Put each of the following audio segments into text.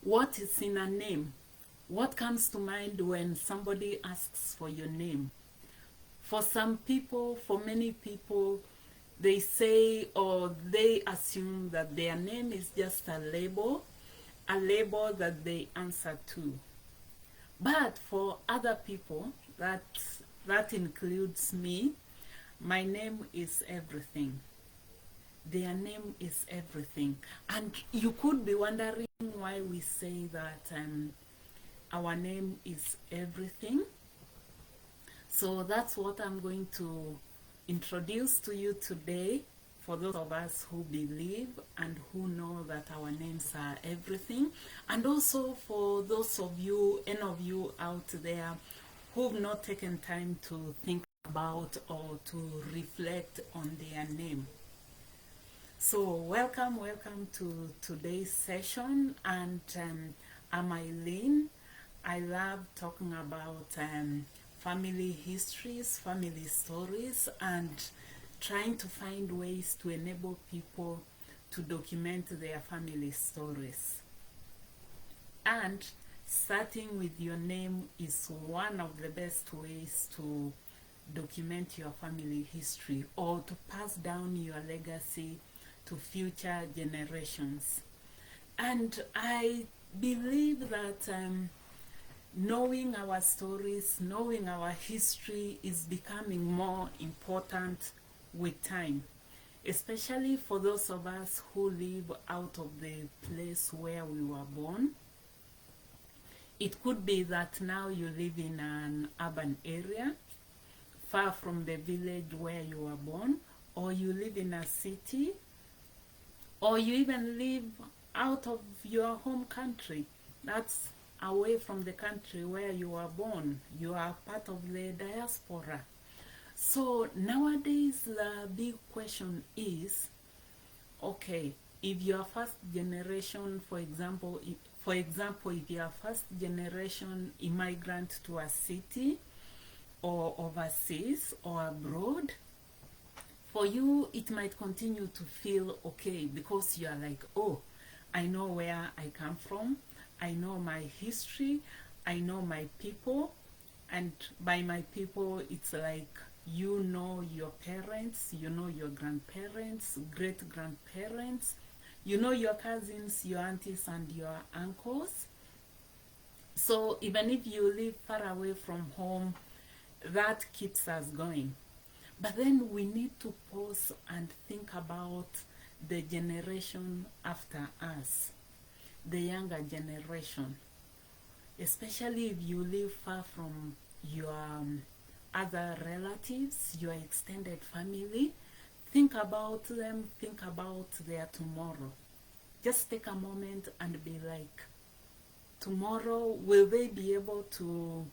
What is in a name? What comes to mind when somebody asks for your name? For some people, for many people, they say or they assume that their name is just a label that they answer to. But for other people, that includes me, my name is everything. Their name is everything. And you could be wondering why we say that our name is everything. So that's what I'm going to introduce to you today, for those of us who believe and who know that our names are everything, and also for those of you, any of you out there who've not taken time to think about or to reflect on their name. So welcome to today's session, and I'm Eileen. I love talking about family histories, family stories, and trying to find ways to enable people to document their family stories. And starting with your name is one of the best ways to document your family history or to pass down your legacy to future generations. And I believe that knowing our stories, knowing our history is becoming more important with time, especially for those of us who live out of the place where we were born. It could be that now you live in an urban area, far from the village where you were born, or you live in a city, or you even live out of your home country. That's away from the country where you were born. You are part of the diaspora. So nowadays the big question is, okay, if you are first generation, for example, if you are first generation immigrant to a city or overseas or abroad, for you it might continue to feel okay because you are like, oh, I know where I come from, I know my history, I know my people. And by my people, it's like you know your parents, you know your grandparents, great grandparents, you know your cousins, your aunties, and your uncles. So even if you live far away from home, that keeps us going. But then we need to pause and think about the generation after us, the younger generation, especially if you live far from your other relatives, your extended family. Think about them, think about their tomorrow. Just take a moment and be like, tomorrow, will they be able to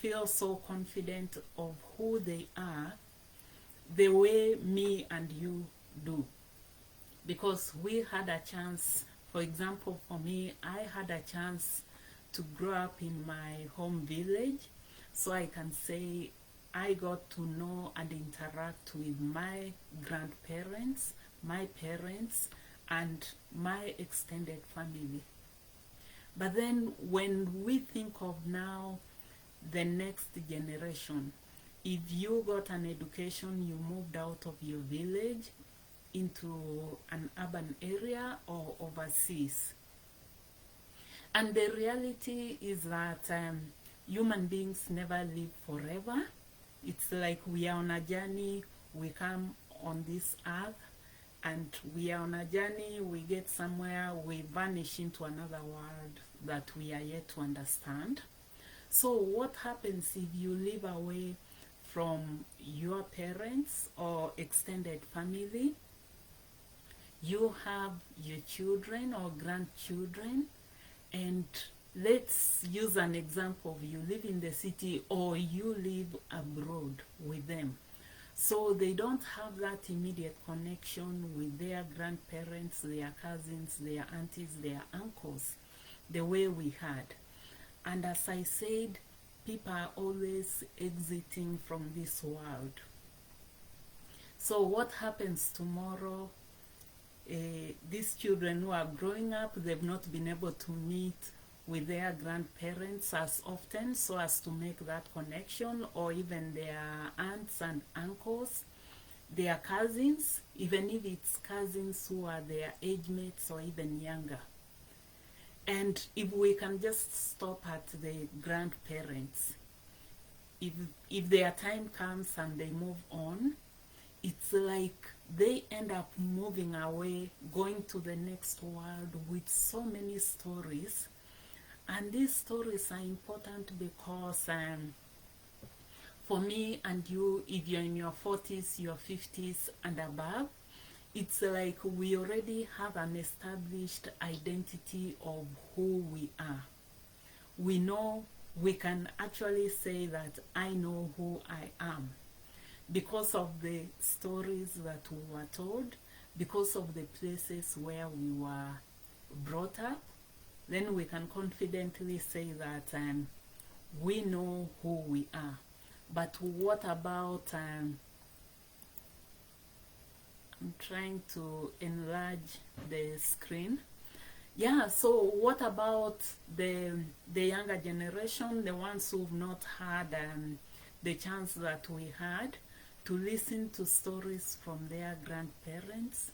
feel so confident of who they are the way me and you do? Because we had a chance, for example, for me, I had a chance to grow up in my home village, so I can say I got to know and interact with my grandparents, my parents, and my extended family. But then when we think of now the next generation, if you got an education, you moved out of your village into an urban area or overseas. And the reality is that human beings never live forever. It's like we are on a journey, we come on this earth, and we are on a journey, we get somewhere, we vanish into another world that we are yet to understand. So what happens if you live away from your parents or extended family? You have your children or grandchildren, and let's use an example. You live in the city or you live abroad with them. So they don't have that immediate connection with their grandparents, their cousins, their aunties, their uncles, the way we had. And as I said, people are always exiting from this world. So what happens tomorrow? these children who are growing up, they've not been able to meet with their grandparents as often so as to make that connection, or even their aunts and uncles, their cousins, even if it's cousins who are their age mates or even younger. And if we can just stop at the grandparents, if their time comes and they move on, it's like they end up moving away, going to the next world with so many stories. And these stories are important because for me and you, if you're in your 40s, your 50s and above, it's like we already have an established identity of who we are. We know, we can actually say that I know who I am because of the stories that we were told, because of the places where we were brought up. Then we can confidently say that we know who we are. But what about, I'm trying to enlarge the screen. Yeah, so what about the younger generation, the ones who've not had the chance that we had to listen to stories from their grandparents,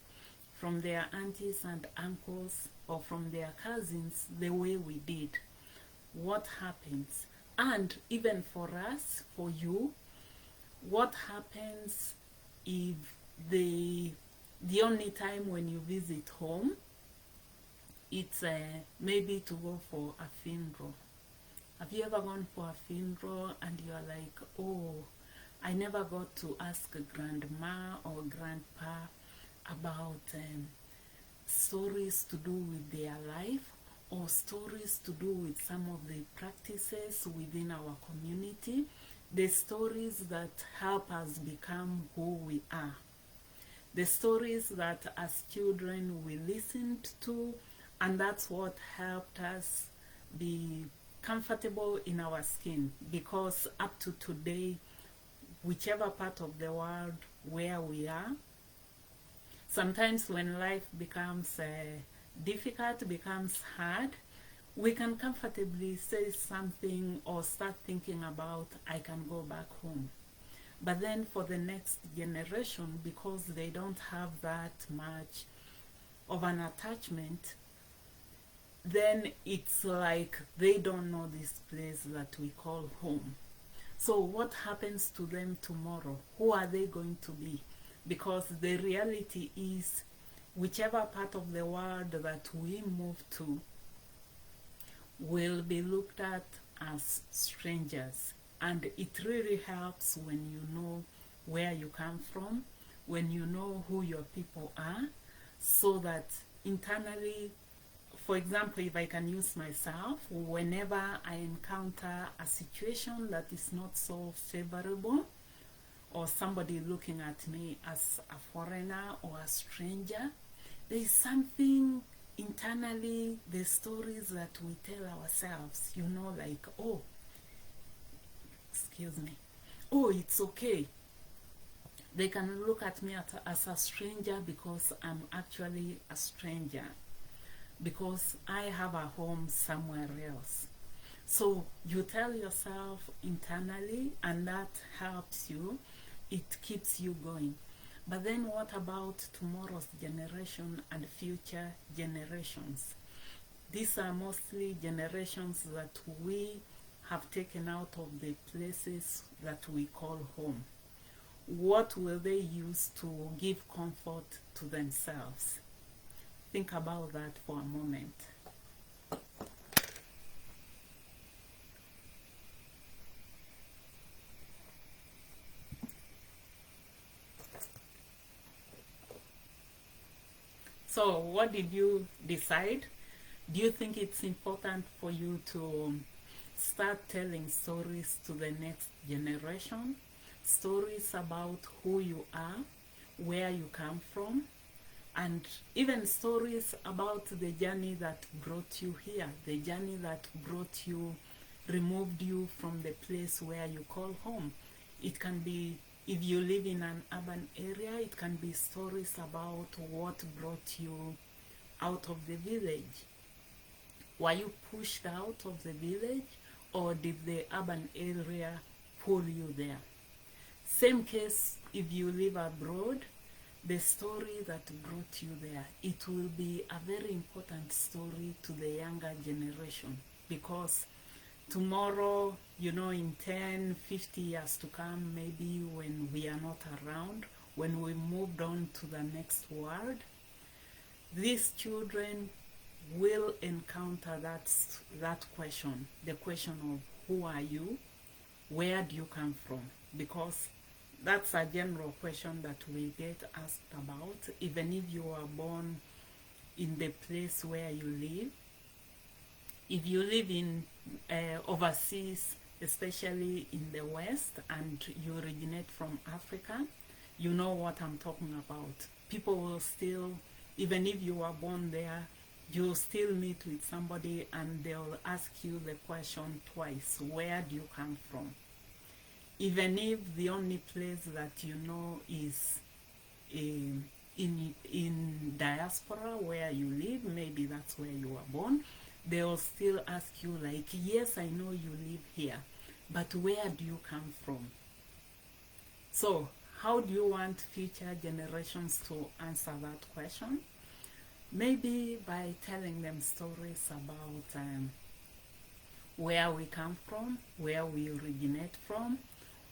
from their aunties and uncles, or from their cousins the way we did? What happens? And even for us, for you, what happens if the only time when you visit home, it's maybe to go for a funeral? Have you ever gone for a funeral and you're like, oh, I never got to ask grandma or grandpa about stories to do with their life, or stories to do with some of the practices within our community, the stories that help us become who we are, the stories that as children we listened to, and that's what helped us be comfortable in our skin. Because up to today, whichever part of the world where we are, sometimes when life becomes difficult, becomes hard, we can comfortably say something or start thinking about, I can go back home. But then for the next generation, because they don't have that much of an attachment, then it's like they don't know this place that we call home. So what happens to them tomorrow? Who are they going to be? Because the reality is, whichever part of the world that we move to will be looked at as strangers. And it really helps when you know where you come from, when you know who your people are, so that internally, for example, if I can use myself, whenever I encounter a situation that is not so favorable, or somebody looking at me as a foreigner or a stranger, there is something internally, the stories that we tell ourselves, you know, like, oh, excuse me, oh, it's okay. They can look at me as a stranger because I'm actually a stranger, because I have a home somewhere else. So you tell yourself internally, and that helps you. It keeps you going. But then what about tomorrow's generation and future generations? These are mostly generations that we have taken out of the places that we call home. What will they use to give comfort to themselves? Think about that for a moment. So what did you decide? Do you think it's important for you to start telling stories to the next generation? Stories about who you are, where you come from, and even stories about the journey that brought you here, the journey that removed you from the place where you call home. It can be If you live in an urban area, it can be stories about what brought you out of the village. Were you pushed out of the village, or did the urban area pull you there? Same case if you live abroad, the story that brought you there, it will be a very important story to the younger generation, because tomorrow, in 10, 50 years to come, maybe when we are not around, when we moved on to the next world, these children will encounter that question, the question of who are you, where do you come from? Because that's a general question that we get asked about, even if you are born in the place where you live. If you live in overseas, especially in the West, and you originate from Africa, you know what I'm talking about. People will still, even if you are born there, you'll still meet with somebody and they'll ask you the question twice, where do you come from? Even if the only place that you know is in diaspora where you live, maybe that's where you were born, they'll still ask you like, yes, I know you live here, but where do you come from? So how do you want future generations to answer that question? Maybe by telling them stories about where we come from, where we originate from,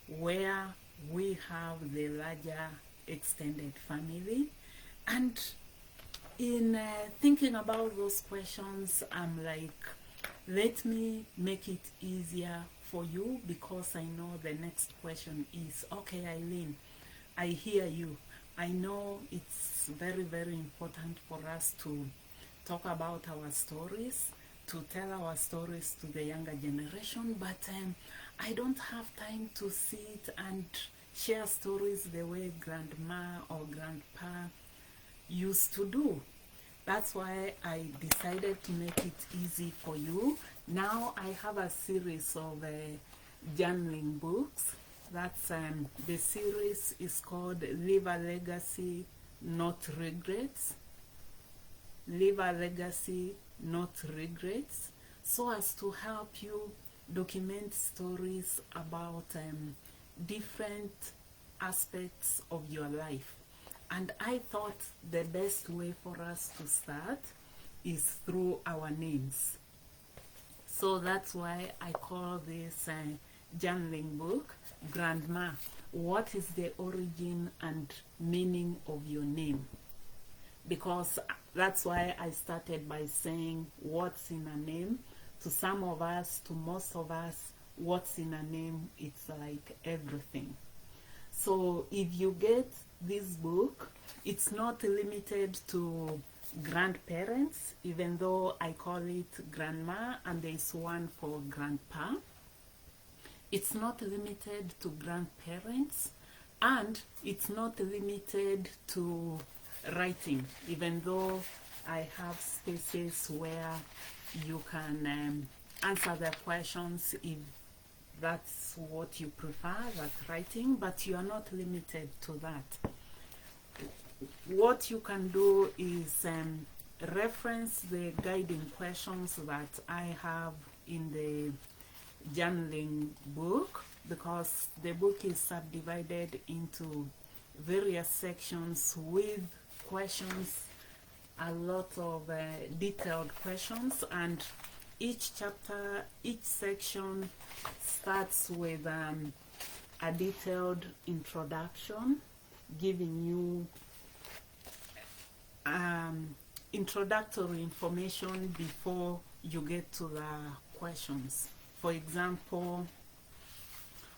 where we have the larger extended family. And in thinking about those questions, I'm like, let me make it easier for you, because I know the next question is, okay, Eileen, I hear you. I know it's very, very important for us to talk about our stories, to tell our stories to the younger generation, but I don't have time to sit and share stories the way grandma or grandpa used to do. That's why I decided to make it easy for you. Now I have a series of journaling books. That's the series is called Leave a Legacy, Not Regrets. Leave a Legacy, Not Regrets, so as to help you document stories about different aspects of your life. And I thought the best way for us to start is through our names. So that's why I call this journaling book Grandma. What is the origin and meaning of your name? Because that's why I started by saying what's in a name. To some of us, to most of us, what's in a name, it's like everything. So if you get this book, it's not limited to grandparents, even though I call it grandma and there's one for grandpa. It's not limited to grandparents, and it's not limited to writing, even though I have spaces where you can answer the questions if that's what you prefer, that writing, but you are not limited to that. What you can do is reference the guiding questions that I have in the journaling book, because the book is subdivided into various sections with questions, a lot of detailed questions, and each chapter, each section starts with a detailed introduction, giving you introductory information before you get to the questions. For example,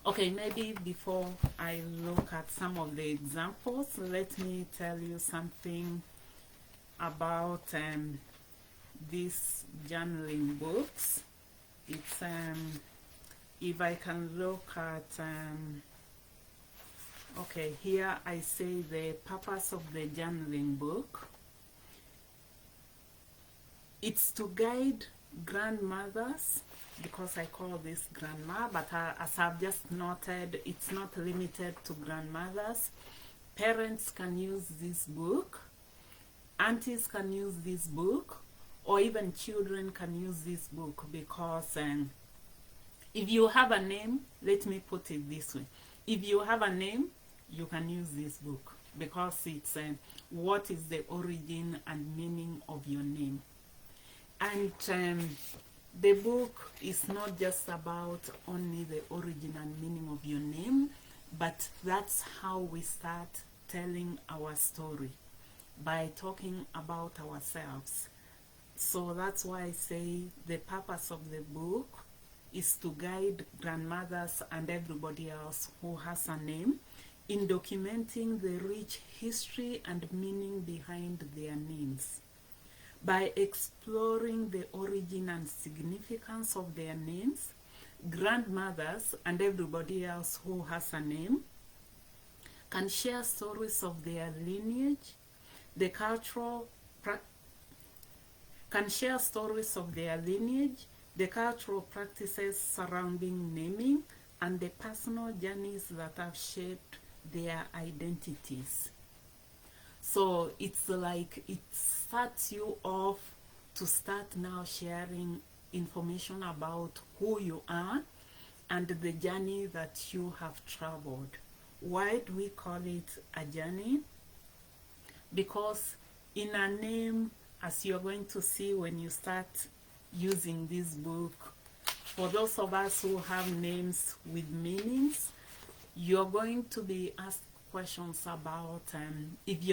okay, maybe before I look at some of the examples, let me tell you something about these journaling books. It's if I can look at okay, here I say the purpose of the journaling book. It's to guide grandmothers because I call this grandma, but as I've just noted, it's not limited to grandmothers. Parents can use this book, aunties can use this book, or even children can use this book, because if you have a name, let me put it this way, if you have a name, you can use this book, because it's what is the origin and meaning of your name. And the book is not just about only the origin and meaning of your name, but that's how we start telling our story, by talking about ourselves. So that's why I say the purpose of the book is to guide grandmothers and everybody else who has a name in documenting the rich history and meaning behind their names. By exploring the origin and significance of their names, grandmothers and everybody else who has a name can share stories of their lineage, the cultural practices surrounding naming, and the personal journeys that have shaped their identities. So it's like it starts you off to start now sharing information about who you are and the journey that you have traveled. Why do we call it a journey? Because in a name, as you're going to see when you start using this book, for those of us who have names with meanings, you're going to be asked questions about if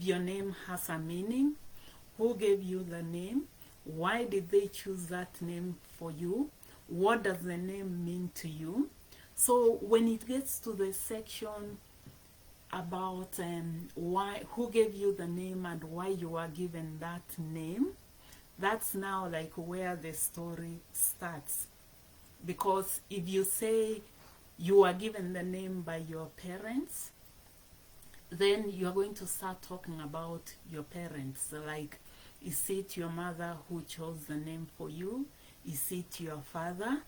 your name has a meaning, who gave you the name, why did they choose that name for you, what does the name mean to you. So when it gets to the section about who gave you the name and why you are given that name, that's now like where the story starts. Because if you say you are given the name by your parents, then you're going to start talking about your parents. Like, is it your mother who chose the name for you? Is it your father?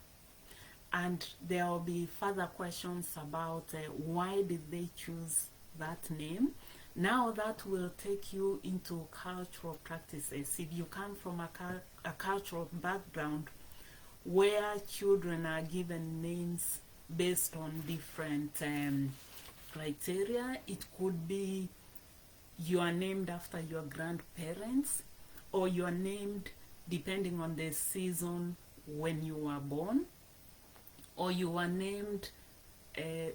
And there will be further questions about why did they choose that name. Now that will take you into cultural practices. If you come from a cultural background where children are given names based on different criteria, it could be you are named after your grandparents, or you are named depending on the season when you were born, or you were named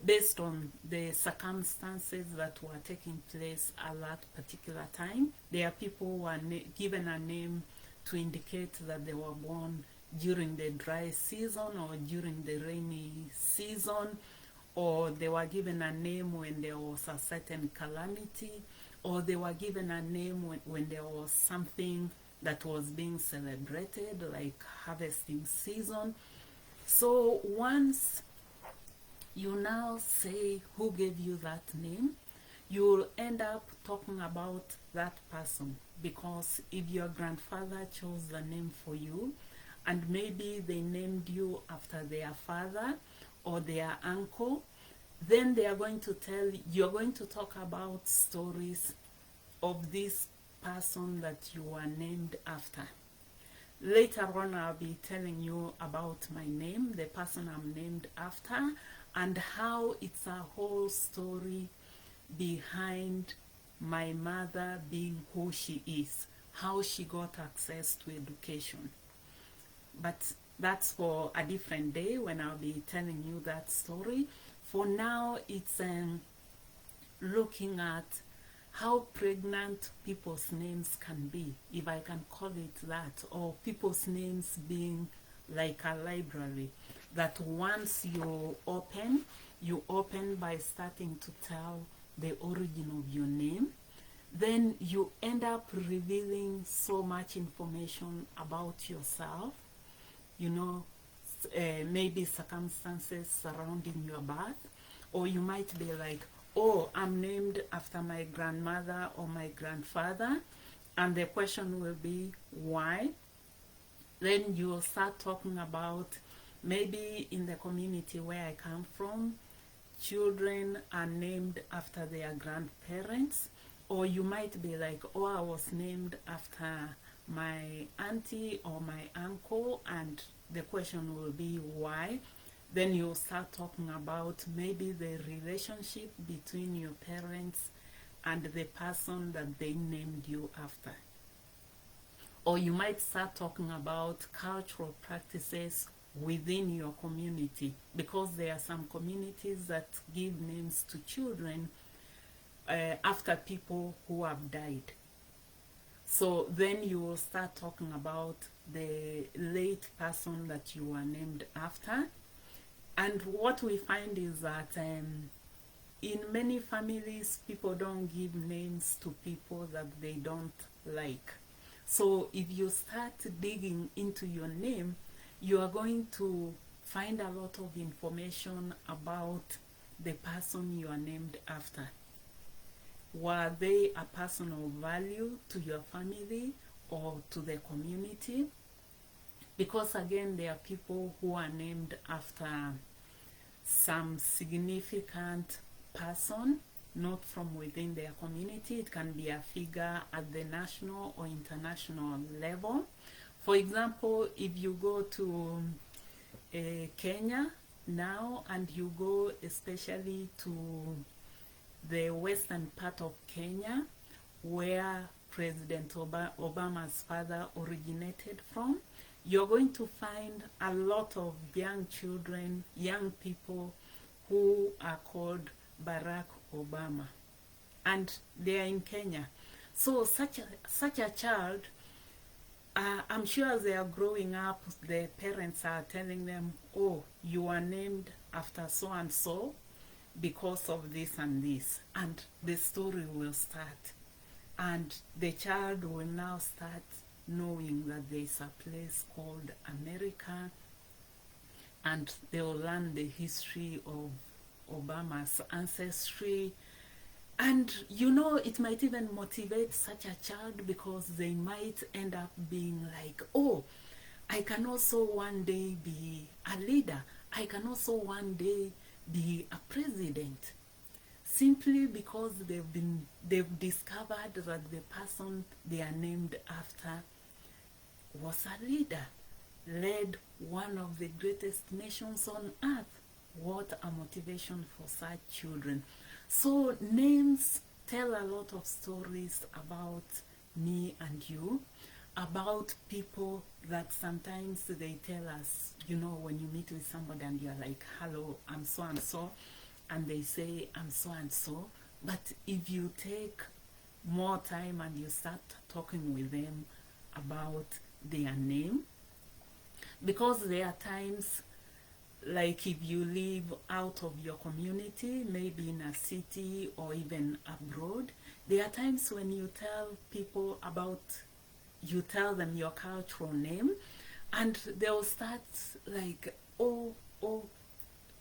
based on the circumstances that were taking place at that particular time. There are people who are given a name to indicate that they were born during the dry season or during the rainy season, or they were given a name when there was a certain calamity, or they were given a name when there was something that was being celebrated, like harvesting season. So once you now say who gave you that name, you'll end up talking about that person. Because if your grandfather chose the name for you, and maybe they named you after their father or their uncle, then they are going to you're going to talk about stories of this person that you are named after. Later on, I'll be telling you about my name, the person I'm named after, and how it's a whole story behind my mother being who she is, how she got access to education. But that's for a different day when I'll be telling you that story. For now, it's looking at how pregnant people's names can be, if I can call it that, or people's names being like a library that once you open by starting to tell the origin of your name, then you end up revealing so much information about yourself, you know, maybe circumstances surrounding your birth, or you might be like, oh, I'm named after my grandmother or my grandfather, and the question will be why. Then you'll start talking about, maybe in the community where I come from, children are named after their grandparents, or you might be like, oh, I was named after my auntie or my uncle, and the question will be why. Then you'll start talking about maybe the relationship between your parents and the person that they named you after. Or you might start talking about cultural practices within your community, because there are some communities that give names to children after people who have died. So then you will start talking about the late person that you were named after. And what we find is that in many families, people don't give names to people that they don't like. So if you start digging into your name, you are going to find a lot of information about the person you are named after. Were they a person of value to your family or to the community? Because again, there are people who are named after some significant person, not from within their community. It can be a figure at the national or international level. For example, if you go to Kenya now, and you go especially to the western part of Kenya, where President Obama's father originated from, you're going to find a lot of young children, young people who are called Barack Obama, and they are in Kenya. So such a child, I'm sure as they are growing up, the parents are telling them, oh, you are named after so and so because of this and this, and the story will start, and the child will now start knowing that there is a place called America, and they will learn the history of Obama's ancestry. And you know, it might even motivate such a child, because they might end up being like, oh, I can also one day be a leader, I can also one day be a president, simply because they've discovered that the person they are named after was a leader, led one of the greatest nations on earth. What a motivation for such children. So names tell a lot of stories about me and you, about people that sometimes they tell us, you know, when you meet with somebody and you're like, hello, I'm so and so, and they say, I'm so and so. But if you take more time and you start talking with them about their name, because there are times, like if you live out of your community, maybe in a city or even abroad, there are times when you tell people about, you tell them your cultural name, and they'll start like, oh,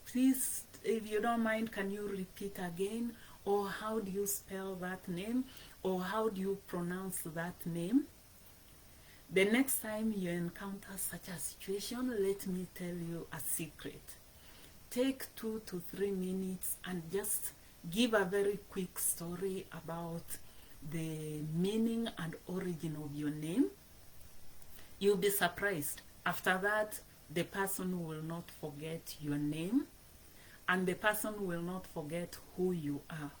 please, if you don't mind, can you repeat again? Or how do you spell that name? Or how do you pronounce that name? The next time you encounter such a situation, let me tell you a secret. Take 2 to 3 minutes and just give a very quick story about the meaning and origin of your name. You'll be surprised. After that, the person will not forget your name, and the person will not forget who you are,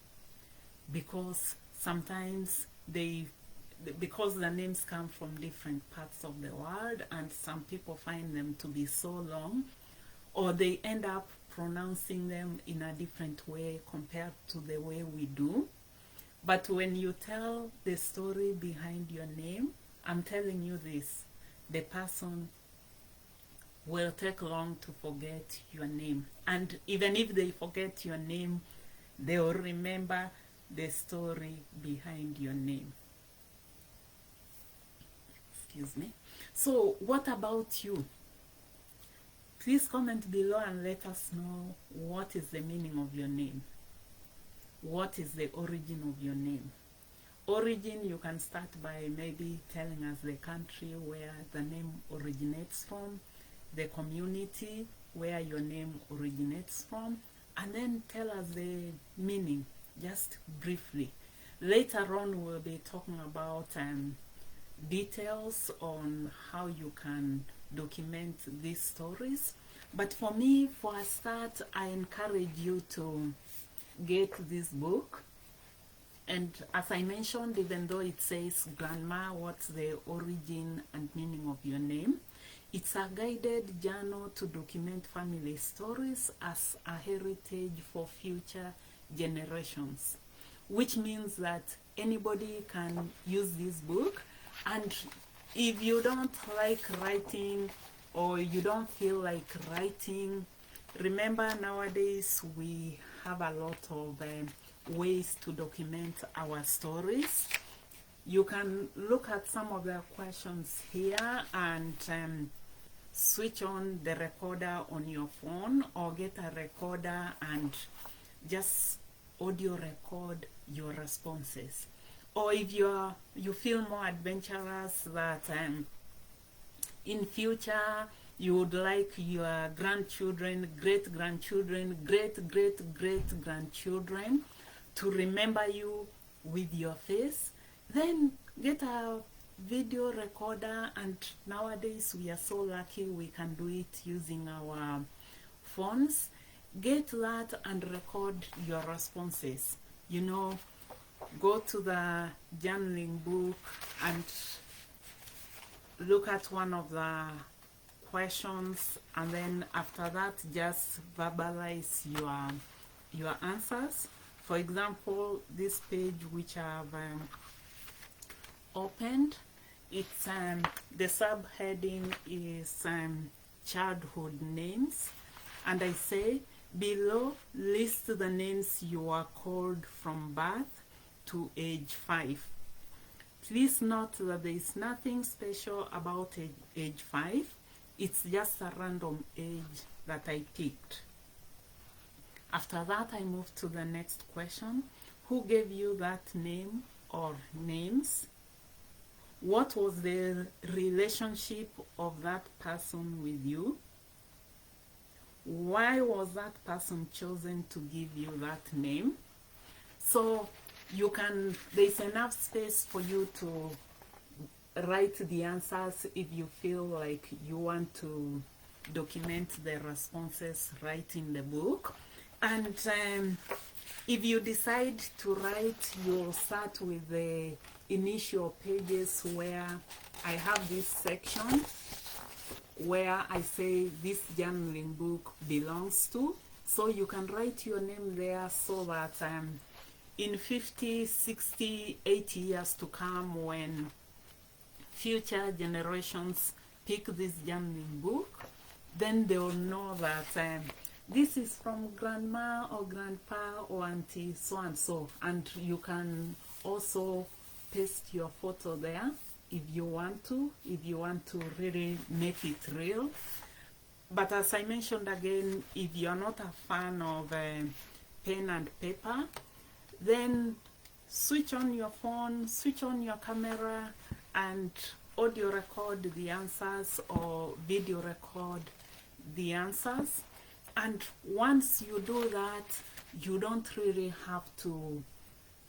because sometimes because the names come from different parts of the world, and some people find them to be so long, or they end up pronouncing them in a different way compared to the way we do. But when you tell the story behind your name, I'm telling you this, the person will take long to forget your name. And even if they forget your name, they will remember the story behind your name. Excuse me. So what about you? Please comment below and let us know, what is the meaning of your name? What is the origin of your name? Origin, you can start by maybe telling us the country where the name originates from, the community where your name originates from, and then tell us the meaning, just briefly. Later on, we'll be talking about details on how you can document these stories. But for me, for a start, I encourage you to get this book. And as I mentioned, even though it says, Grandma, what's the origin and meaning of your name? It's a guided journal to document family stories as a heritage for future generations, which means that anybody can use this book. And if you don't like writing or you don't feel like writing, remember nowadays we have a lot of ways to document our stories. You can look at some of the questions here and switch on the recorder on your phone, or get a recorder and just audio record your responses. Or if you feel more adventurous, that in future you would like your grandchildren, great-grandchildren, great-great-great-grandchildren to remember you with your face, then get a video recorder. And nowadays we are so lucky we can do it using our phones. Get that and record your responses. You know, go to the journaling book and look at one of the questions, and then after that just verbalize your answers. For example, this page which I've opened, it's the subheading is childhood names, and I say below list the names you are called from birth to age 5. Please note that there is nothing special about age 5. It's just a random age that I picked. After that, I move to the next question. Who gave you that name or names? What was the relationship of that person with you? Why was that person chosen to give you that name? So you can, there's enough space for you to write the answers. If you feel like you want to document the responses, write in the book. And if you decide to write, you'll start with the initial pages where I have this section where I say this journaling book belongs to. So you can write your name there, so that in 50, 60, 80 years to come, when future generations pick this journaling book, then they'll know that this is from grandma or grandpa or auntie so and so. And you can also paste your photo there if you want to really make it real. But as I mentioned again, if you're not a fan of pen and paper, then switch on your phone, switch on your camera, and audio record the answers or video record the answers. And once you do that, you don't really have to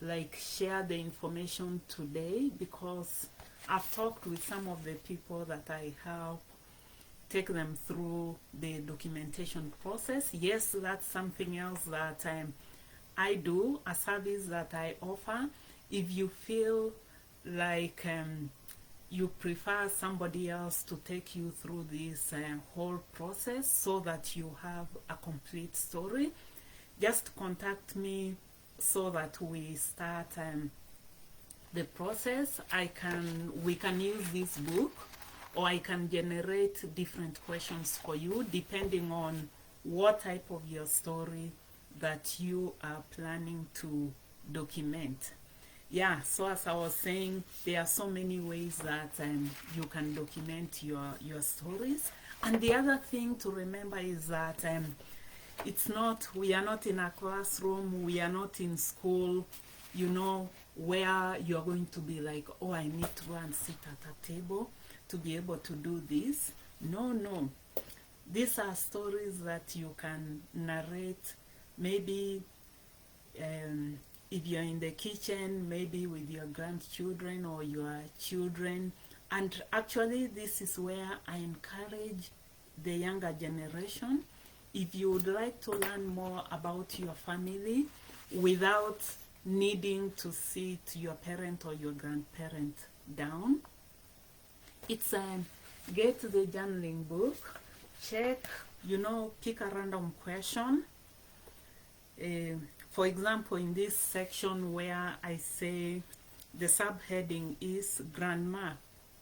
like share the information today, because I've talked with some of the people that I help take them through the documentation process. Yes, that's something else that I do, a service that I offer. If you feel like you prefer somebody else to take you through this whole process so that you have a complete story, just contact me so that we start the process. We can use this book, or I can generate different questions for you depending on what type of your story that you are planning to document. Yeah, so as I was saying, there are so many ways that you can document your stories. And the other thing to remember is that we are not in a classroom, we are not in school. You know, where you're going to be like, oh, I need to go and sit at a table to be able to do this. No, no. These are stories that you can narrate, maybe if you're in the kitchen, maybe with your grandchildren or your children. And actually, this is where I encourage the younger generation. If you would like to learn more about your family without needing to sit your parent or your grandparent down, it's get the journaling book, check, pick a random question. For example, in this section where I say the subheading is Grandma,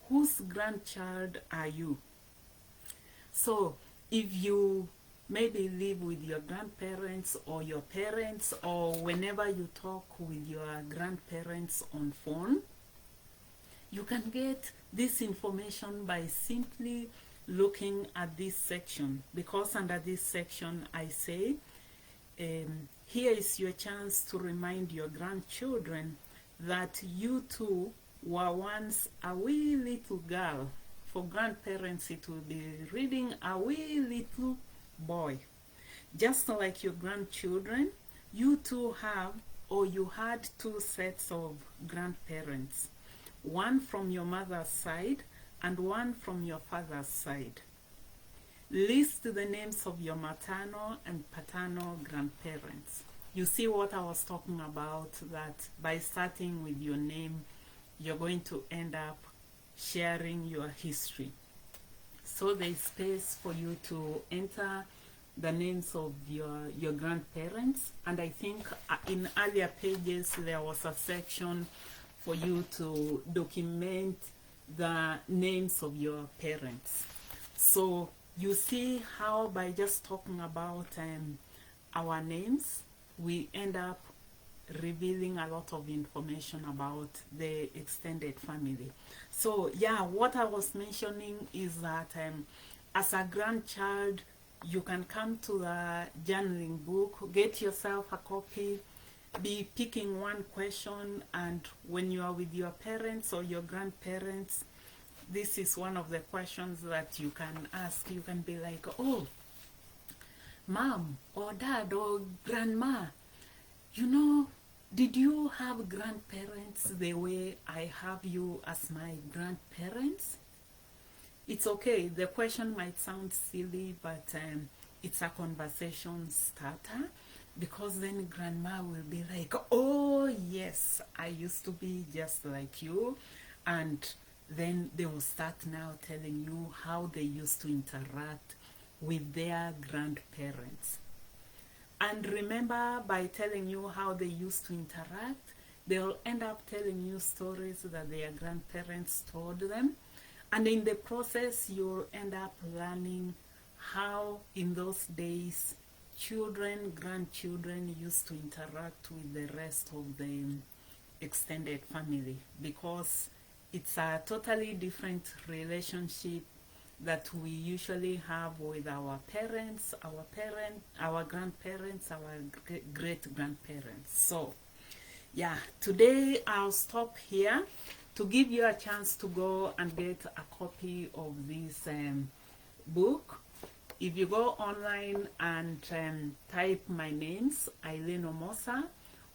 whose grandchild are you? So if you maybe live with your grandparents or your parents, or whenever you talk with your grandparents on phone, you can get this information by simply looking at this section, because under this section I say, here is your chance to remind your grandchildren that you too were once a wee little girl. For grandparents, it will be reading a wee little boy. Just like your grandchildren, you too have, or you had, two sets of grandparents. One from your mother's side and one from your father's side. List the names of your maternal and paternal grandparents. You see what I was talking about, that by starting with your name, you're going to end up sharing your history. So there's space for you to enter the names of your grandparents. And I think in earlier pages, there was a section for you to document the names of your parents. So you see how by just talking about our names, we end up revealing a lot of information about the extended family. So yeah, what I was mentioning is that as a grandchild, you can come to the journaling book, get yourself a copy, be picking one question, and when you are with your parents or your grandparents, this is one of the questions that you can ask. You can be like, oh, mom or dad or grandma, did you have grandparents the way I have you as my grandparents? It's okay. The question might sound silly, but it's a conversation starter, because then grandma will be like, oh yes, I used to be just like you. And then they will start now telling you how they used to interact with their grandparents. And remember, by telling you how they used to interact, they'll end up telling you stories that their grandparents told them. And in the process, you'll end up learning how in those days children, grandchildren used to interact with the rest of the extended family, because it's a totally different relationship that we usually have with our parents, our grandparents, our great-grandparents. So yeah, today I'll stop here to give you a chance to go and get a copy of this book. If you go online and type my names, Eileen Omosa,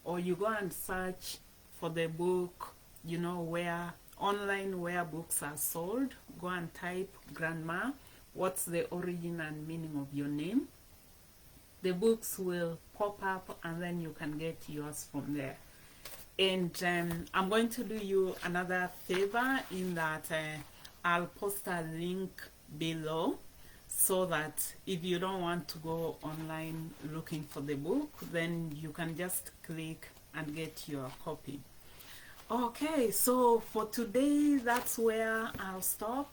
or you go and search for the book, where books are sold, go and type Grandma, what's the origin and meaning of your name. The books will pop up and then you can get yours from there. And I'm going to do you another favor in that I'll post a link below, so that if you don't want to go online looking for the book, then you can just click and get your copy. Okay, so for today, that's where I'll stop.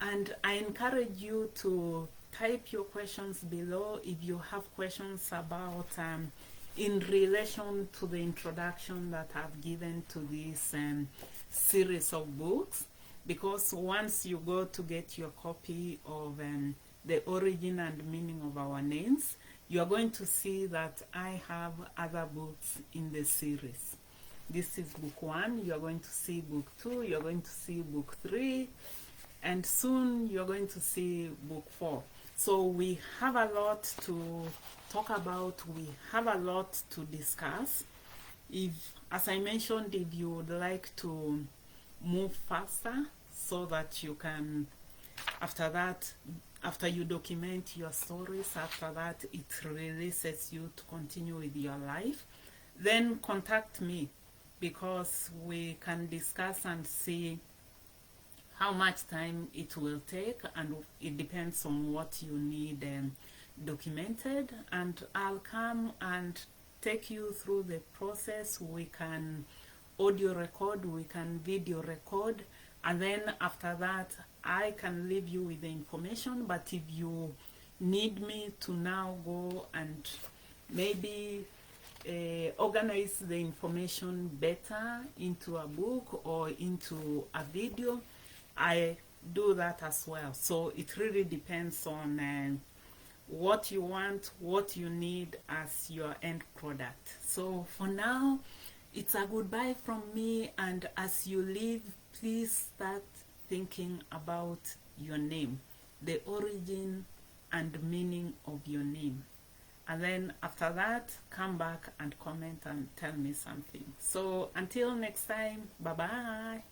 And I encourage you to type your questions below if you have questions about in relation to the introduction that I've given to this series of books. Because once you go to get your copy of the origin and meaning of our names, you are going to see that I have other books in the series. This is book 1. You're going to see book 2. You're going to see book 3. And soon you're going to see book 4. So we have a lot to talk about. We have a lot to discuss. If, as I mentioned, if you would like to move faster so that you can, after you document your stories, after that it releases you to continue with your life, then contact me, because we can discuss and see how much time it will take, and it depends on what you need documented, and I'll come and take you through the process. We can audio record, we can video record, and then after that I can leave you with the information. But if you need me to now go and maybe organize the information better into a book or into a video, I do that as well. So it really depends on what you want, what you need as your end product. So for now, it's a goodbye from me, and as you leave, please start thinking about your name, the origin and meaning of your name. And then after that, come back and comment and tell me something. So until next time, bye-bye.